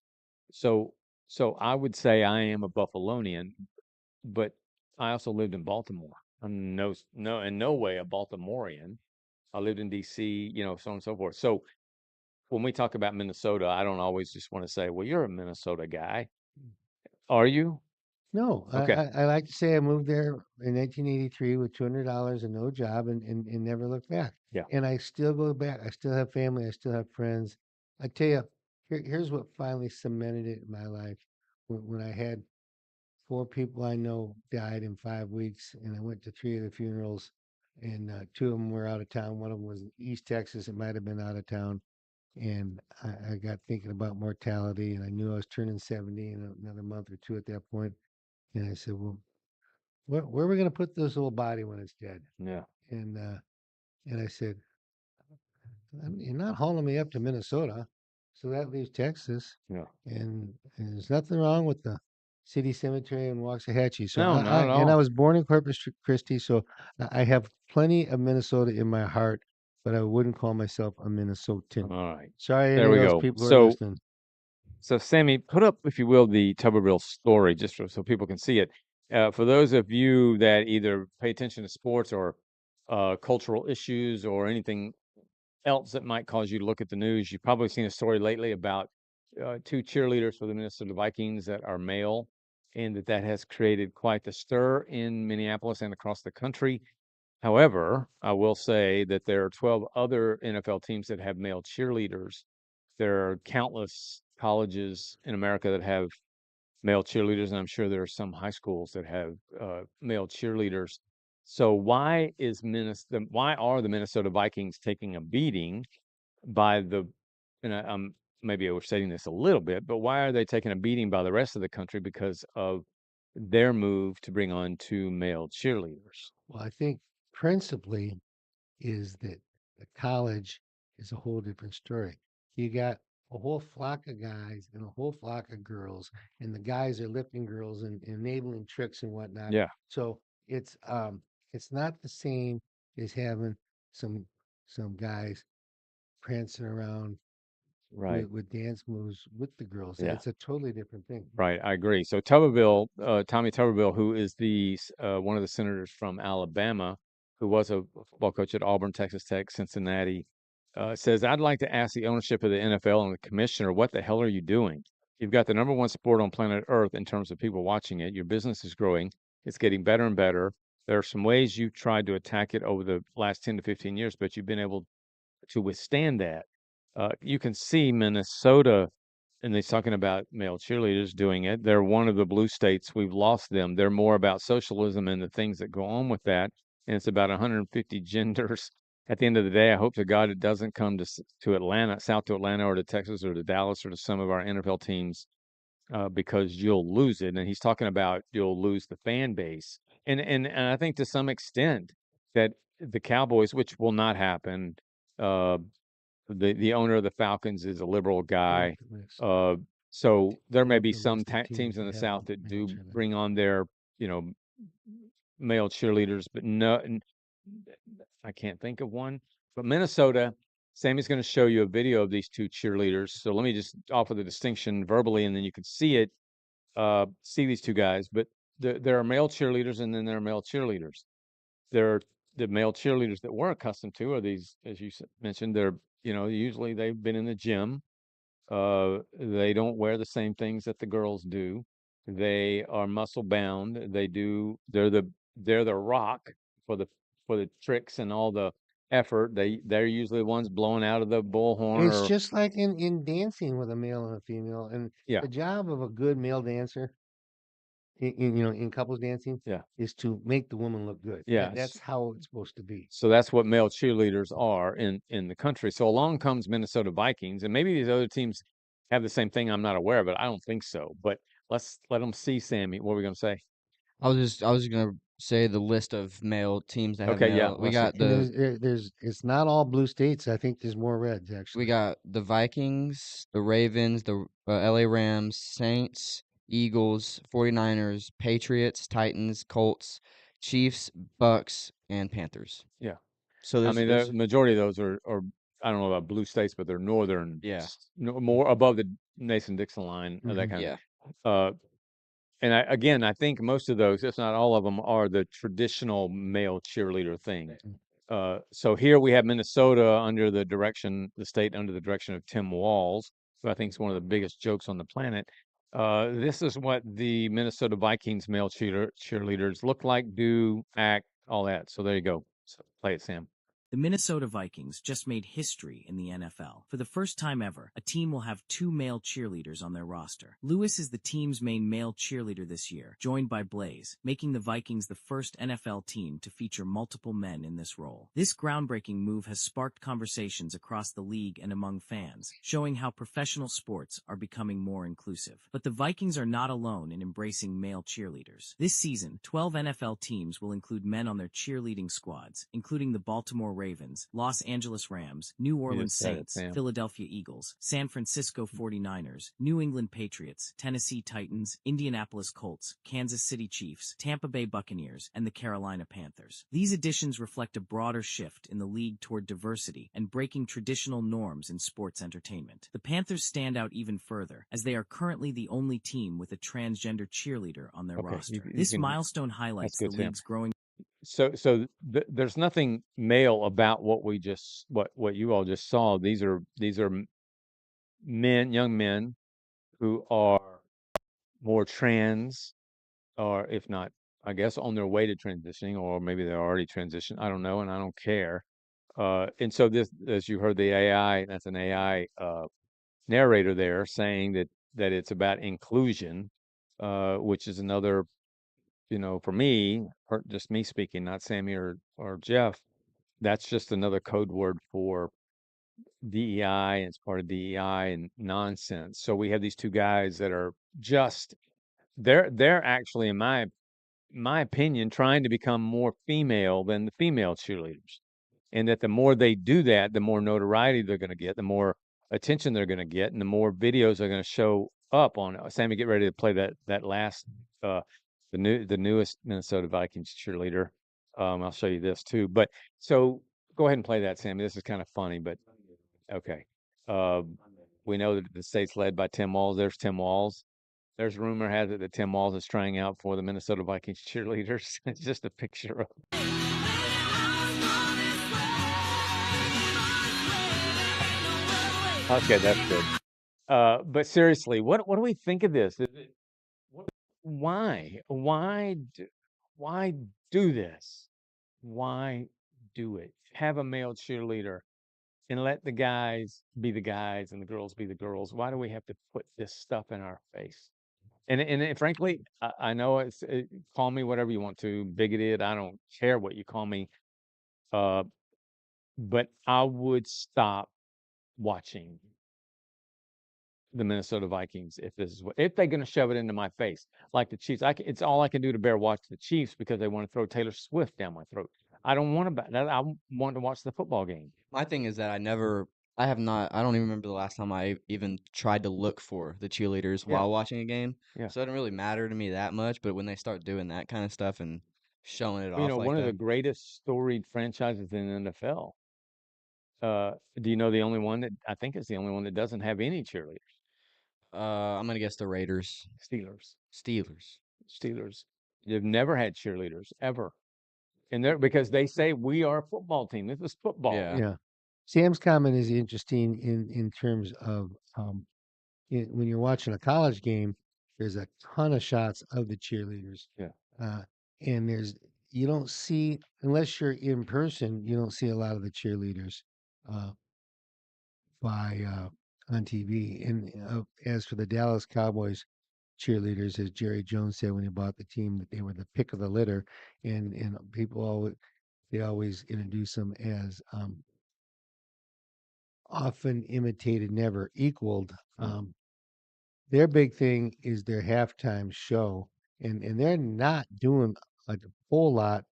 So I would say I am a Buffalonian, but I also lived in Baltimore. I'm in no way a Baltimorean. I lived in DC, so on and so forth. So when we talk about Minnesota, I don't always just want to say, well, you're a Minnesota guy. Are you? no, Okay. I like to say I moved there in 1983 with $200 and no job and never looked back. Yeah. And I still go back. I still have family. I still have friends. I tell you, here's what finally cemented it in my life. When I had 4 people I know died in 5 weeks, and I went to 3 of the funerals, and 2 of them were out of town. One of them was in East Texas. It might have been out of town. And I got thinking about mortality, and I knew I was turning 70 in another month or two at that point. And I said, well, where are we going to put this little body when it's dead? Yeah. And I said, you're not hauling me up to Minnesota. So that leaves Texas. Yeah. And there's nothing wrong with the city cemetery in Waxahachie. So No, not at I all. was born in Corpus Christi, so I have plenty of Minnesota in my heart, but I wouldn't call myself a Minnesotan. All right. Sorry, There any we of those go. people who are listening. So Sammy, put up, if you will, the Tuberville story just so people can see it. For those of you that either pay attention to sports or cultural issues or anything else that might cause you to look at the news, you've probably seen a story lately about 2 cheerleaders for the Minnesota Vikings that are male, and that has created quite the stir in Minneapolis and across the country. However, I will say that there are 12 other NFL teams that have male cheerleaders. There are countless colleges in America that have male cheerleaders, and I'm sure there are some high schools that have male cheerleaders. So why are the Minnesota Vikings taking a beating by and I'm maybe overstating this a little bit, but why are they taking a beating by the rest of the country because of their move to bring on 2 male cheerleaders? Well, I think principally is that the college is a whole different story. You got a whole flock of guys and a whole flock of girls, and the guys are lifting girls and enabling tricks and whatnot. Yeah, So it's not the same as having some guys prancing around right. with dance moves with the girls. Yeah. It's a totally different thing. Right, I agree. So Tommy Tuberville, who is one of the senators from Alabama, who was a football coach at Auburn, Texas Tech, Cincinnati, says, "I'd like to ask the ownership of the NFL and the commissioner, what the hell are you doing? You've got the number one sport on planet Earth in terms of people watching it. Your business is growing. It's getting better and better. There are some ways you've tried to attack it over the last 10 to 15 years, but you've been able to withstand that. You can see Minnesota, and he's talking about male cheerleaders doing it. They're one of the blue states. We've lost them. They're more about socialism and the things that go on with that. And it's about 150 genders. At the end of the day, I hope to God it doesn't come to Atlanta, south to Atlanta, or to Texas, or to Dallas, or to some of our NFL teams, because you'll lose it. And he's talking about you'll lose the fan base. And I think to some extent that the Cowboys, which will not happen, uh, the owner of the Falcons is a liberal guy. Uh, so there may be some teams in the South that do bring on their, you know, male cheerleaders, but no, I can't think of one. But Minnesota, Sammy's going to show you a video of these two cheerleaders. So let me just offer the distinction verbally, and then you can see it, see these two guys. But there are male cheerleaders, and then there are male cheerleaders. There are the male cheerleaders that we're accustomed to are these, as you mentioned, they're, usually they've been in the gym. They don't wear the same things that the girls do. They are muscle bound. They're the rock for the tricks and all the effort. They're usually the ones blowing out of the bullhorn It's or just like in dancing with a male and a female, and yeah, the job of a good male dancer in couples dancing yeah, is to make the woman look good. yeah. That's how it's supposed to be. So that's what male cheerleaders are in the country. So along comes Minnesota Vikings, and maybe these other teams have the same thing I'm not aware of, but I don't think so. But let's let them see, Sammy. What are we gonna say? I was just gonna say the list of male teams that have Okay, yeah, male. We let's see. got And the there's it's not all blue states. I think there's more reds we actually. got the Vikings, the Ravens, the LA Rams, Saints, Eagles, 49ers, Patriots, Titans, Colts, Chiefs, Bucks, and Panthers. Yeah. So I there's mean, the there's majority of those are I don't know about blue states, but they're northern, yeah. more above the Mason-Dixon line, that Mhm. kind Yeah. of. And again, I think most of those, if not all of them, are the traditional male cheerleader thing. So here we have Minnesota the state under the direction of Tim Walz, who I think is one of the biggest jokes on the planet. This is what the Minnesota Vikings male cheerleaders look like, do, act, all that. So there you go. So play it, Sam. The Minnesota Vikings just made history in the NFL. For the first time ever, a team will have 2 male cheerleaders on their roster. Lewis is the team's main male cheerleader this year, joined by Blaze, making the Vikings the first NFL team to feature multiple men in this role. This groundbreaking move has sparked conversations across the league and among fans, showing how professional sports are becoming more inclusive. But the Vikings are not alone in embracing male cheerleaders. This season, 12 NFL teams will include men on their cheerleading squads, including the Baltimore Ravens, Los Angeles Rams, New You Orleans just said it, Saints, Sam. Philadelphia Eagles, San Francisco 49ers, New England Patriots, Tennessee Titans, Indianapolis Colts, Kansas City Chiefs, Tampa Bay Buccaneers, and the Carolina Panthers. These additions reflect a broader shift in the league toward diversity and breaking traditional norms in sports entertainment. The Panthers stand out even further, as they are currently the only team with a transgender cheerleader on their Okay, roster. you This can. milestone That's highlights the good, Sam. league's growing So there's nothing male about what you all just saw. These are men, young men who are more trans, or if not, I guess on their way to transitioning, or maybe they're already transitioned. I don't know, and I don't care. And so this, as you heard, the AI, that's an AI narrator there saying that it's about inclusion, which is another, for me, or just me speaking, not Sammy or Jeff, that's just another code word for DEI, and it's part of DEI and nonsense. So we have these two guys that are just they're actually, in my opinion, trying to become more female than the female cheerleaders. And that the more they do that, the more notoriety they're going to get, the more attention they're going to get, and the more videos are going to show up on. Sammy, get ready to play that last uh the newest Minnesota Vikings cheerleader. I'll show you this too. But so go ahead and play that, Sammy. This is kind of funny, but okay. We know that the state's led by Tim Walz. There's Tim Walz. There's rumor has it that Tim Walz is trying out for the Minnesota Vikings cheerleaders. It's just a picture of. Okay, that's good. But seriously, what do we think of this? What, why do this? Why do it? Have a male cheerleader and let the guys be the guys and the girls be the girls. Why do we have to put this stuff in our face? And frankly, I know call me whatever you want to, bigoted. I don't care what you call me. Uh, but I would stop watching the Minnesota Vikings if they're going to shove it into my face like the Chiefs. It's all I can do to bear watch the Chiefs because they want to throw Taylor Swift down my throat. I don't want to that. I want to watch the football game. My thing is that I have not, I don't even remember the last time I even tried to look for the cheerleaders Yeah, while watching a game. yeah. So it doesn't really matter to me that much, but when they start doing that kind of stuff and showing it You off know, like one of the that. greatest storied franchises in the NFL. Do you know the only one that I think is the only one that doesn't have any cheerleaders? I'm gonna guess the Raiders, Steelers. Steelers. Steelers. They've never had cheerleaders ever. And they're because they say we are a football team. This is football. Yeah. Yeah. Sam's comment is interesting in terms of when you're watching a college game, there's a ton of shots of the cheerleaders. Yeah. Uh, and you don't see, unless you're in person, you don't see a lot of the cheerleaders uh, on TV. And as for the Dallas Cowboys cheerleaders, as Jerry Jones said when he bought the team, that they were the pick of the litter, and people always introduce them as often imitated, never equaled. Their big thing is their halftime show, and they're not doing a whole lot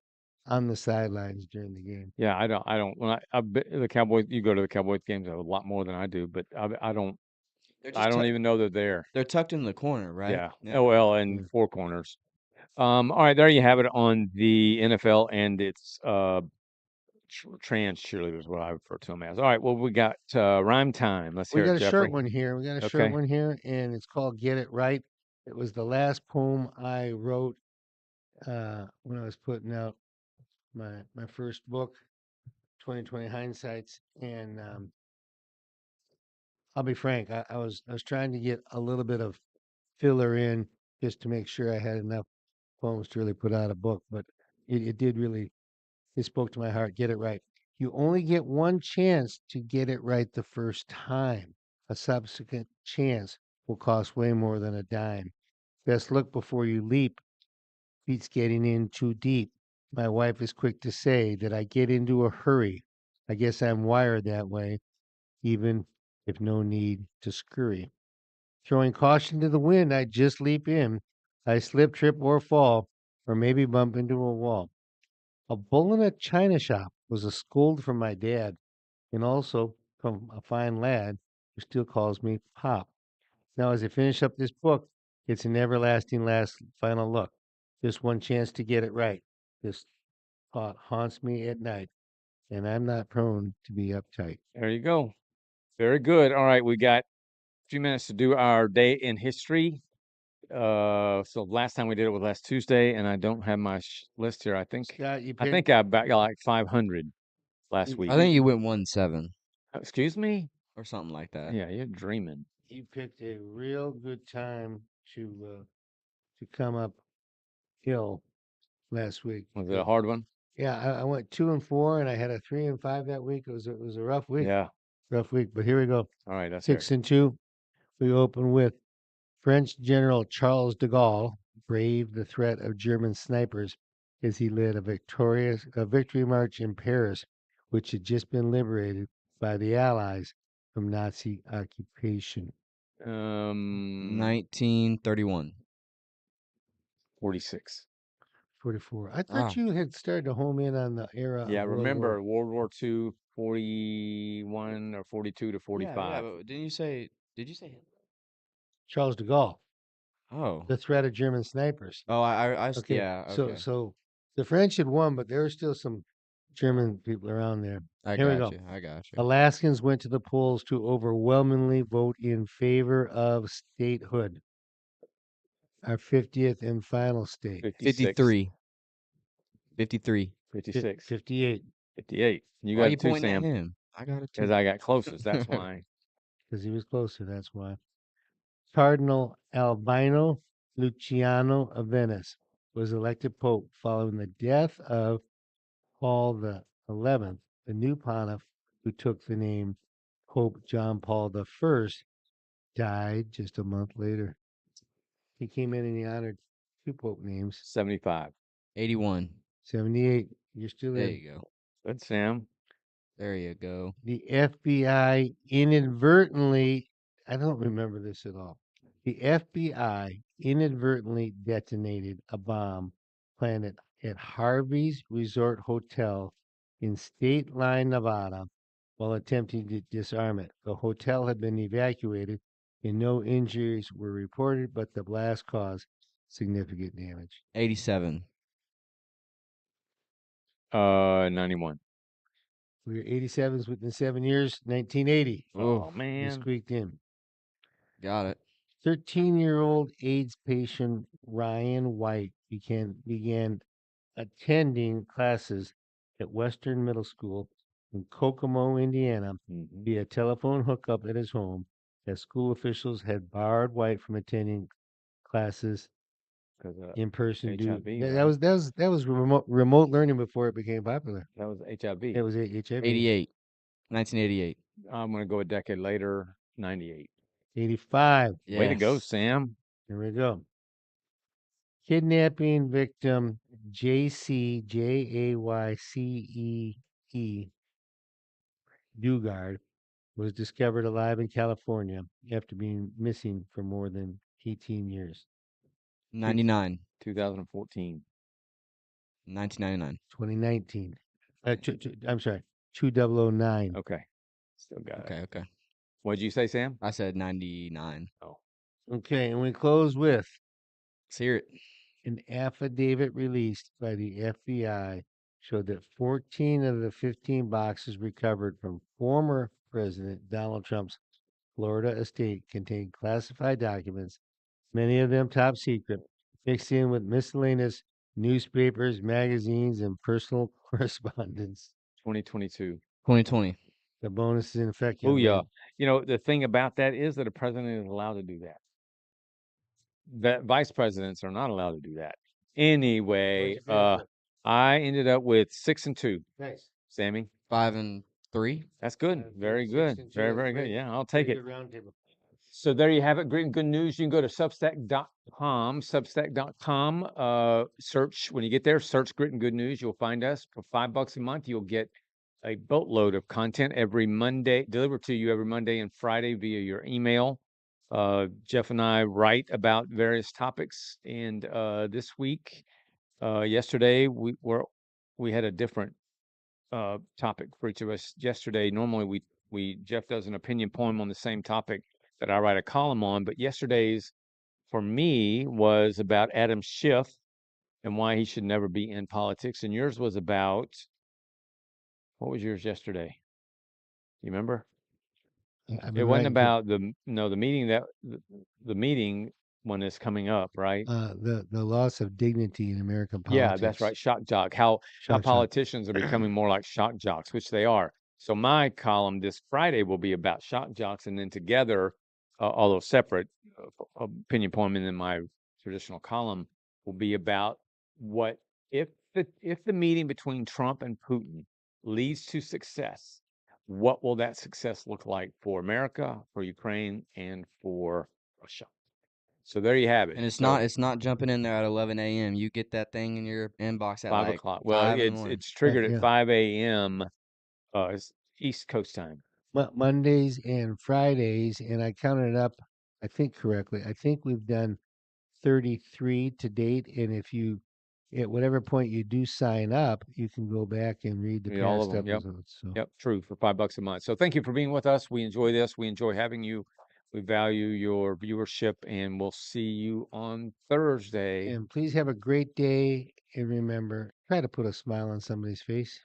on the sidelines during the game. Yeah, I don't. When the Cowboys, you go to the Cowboys games a lot more than I do, but I don't. They're I just don't even know they're there. they're tucked in the corner, right? Yeah. Yeah. OL and Yeah. four corners. All right, there you have it on the NFL and its trans cheerleaders, what I refer to them as. All right, well, we got rhyme time. Let's We hear got it, a Jeffrey. short one here. We got a short Okay. one here, and it's called "Get It Right." It was the last poem I wrote when I was putting out my first book, 2020 Hindsights, and I'll be frank, I was trying to get a little bit of filler in just to make sure I had enough poems to really put out a book, but it did really, it spoke to my heart. Get it right. You only get one chance to get it right the first time. A subsequent chance will cost way more than a dime. Best look before you leap. Beats getting in too deep. My wife is quick to say that I get into a hurry. I guess I'm wired that way, even if no need to scurry. Throwing caution to the wind, I just leap in. I slip, trip, or fall, or maybe bump into a wall. A bull in a china shop was a scold from my dad, and also from a fine lad who still calls me Pop. Now, as I finish up this book, it's an everlasting last final look. Just one chance to get it right. This thought haunts me at night, and I'm not prone to be uptight. There you go. Very good. All right, we got a few minutes to do our day in history. So last time we did it was last Tuesday, and I don't have my list here. Scott, you I picked think I got like 500 last you, week. I think you went 1-7 Excuse me? or something like that. Yeah, you're dreaming. you picked a real good time to come up hill last week. Was it a hard one? Yeah, I went 2-4, and I had a 3-5 that week. It was a rough week. Yeah. Rough week. But here we go. All right, that's it. 6-2. We open with French General Charles de Gaulle braved the threat of German snipers as he led a victory march in Paris, which had just been liberated by the Allies from Nazi occupation. 1931. 46. 44. I Ah. thought you had started to home in on the era Yeah, of remember World War II, 41 or 42 to 45. Yeah, but did you say Hitler? Charles de Gaulle, Oh. the threat of German snipers. Oh, Okay, yeah, okay. so the French had won, but there were still some German people around there. Here we go. I got you. Alaskans went to the polls to overwhelmingly vote in favor of statehood. Our 50th and final state. 53. 53. 56. 58. 58. You Why got you it too, pointing at Sam. him? I got it Because too. I got closest. That's why. Because he was closer, that's why. Cardinal Albino Luciano of Venice was elected pope following the death of Paul the 11th, the new pontiff who took the name Pope John Paul the First, died just a month later. He came in and he honored two pope names. 75. 81. 78. You're still There in. you go. Good, Sam. There you go. The FBI inadvertently, I don't remember this at all. The FBI inadvertently detonated a bomb planted at Harvey's Resort Hotel in State Line, Nevada, while attempting to disarm it. The hotel had been evacuated and no injuries were reported, but the blast caused significant damage. 87. 91. We were 87s within 7 years. 1980. Oh, We man. squeaked in. Got it. 13-year-old AIDS patient Ryan White began attending classes at Western Middle School in Kokomo, Indiana, Mhm. via telephone hookup at his home, as school officials had barred White from attending classes 'Cause, in person. HIV, That right? was remote learning before it became popular. That was HIV. It was HIV. 88. 1988. I'm gonna go a decade later, 98. 85. Way to go, Yes. Sam. Here we go. Kidnapping victim Jaycee Dugard was discovered alive in California after being missing for more than 18 years. 99. 2014. 1999. 2019. I'm sorry, 2009. Okay. Still got it. Okay. What'd you say, Sam? I said 99. Oh. Okay, and we close with Let's hear it. an affidavit released by the FBI showed that 14 of the 15 boxes recovered from former President Donald Trump's Florida estate contained classified documents, many of them top secret, mixed in with miscellaneous newspapers, magazines, and personal correspondence. 2022. 2020. The bonus is in effect. Oh, young yeah. man. You know, the thing about that is that a president is allowed to do that. That vice presidents are not allowed to do that. Anyway, What'd you finish with? I ended up with 6 and 2. Nice. Sammy, 5 and 3. that's good. Very Six good. and two, Very, that's very good. great. Yeah, I'll take Pretty it. good round table. So there you have it. Great and good news. You can go to substack.com. Substack.com. Search when you get there, search Grit and Good News. You'll find us for $5 a month. You'll get a boatload of content every Monday, delivered to you every Monday and Friday via your email. Jeff and I write about various topics, and this week, yesterday, we had a different topic for each of us. Yesterday, normally Jeff does an opinion poem on the same topic that I write a column on, but yesterday's for me was about Adam Schiff and why he should never be in politics, and yours was about, what was yours yesterday? You remember? I've It been wasn't writing about the meeting the meeting one is coming up, right? the loss of dignity in American Yeah, politics. that's right. Shock jock. How Shock jock. politicians are becoming more like shock jocks, which they are. So my column this Friday will be about shock jocks, and then together, although separate, opinion poem, and then my traditional column will be about what if the meeting between Trump and Putin leads to success, what will that success look like for America, for Ukraine, and for Russia? So there you have it. And it's So, not jumping in there at 11 a.m. You get that thing in your inbox at 5 like o'clock. Well, 5 in the morning. it's triggered at Yeah. 5 a.m. It's East Coast time. Mondays and Fridays, and I counted up, I think correctly. I think we've done 33 to date, and if you, at whatever point you do sign up, you can go back and read the Read all past of 'em, yep. episodes. So. Yep, true, for $5 a month. So thank you for being with us. We enjoy this. We enjoy having you. We value your viewership, and we'll see you on Thursday. And please have a great day, and remember, try to put a smile on somebody's face.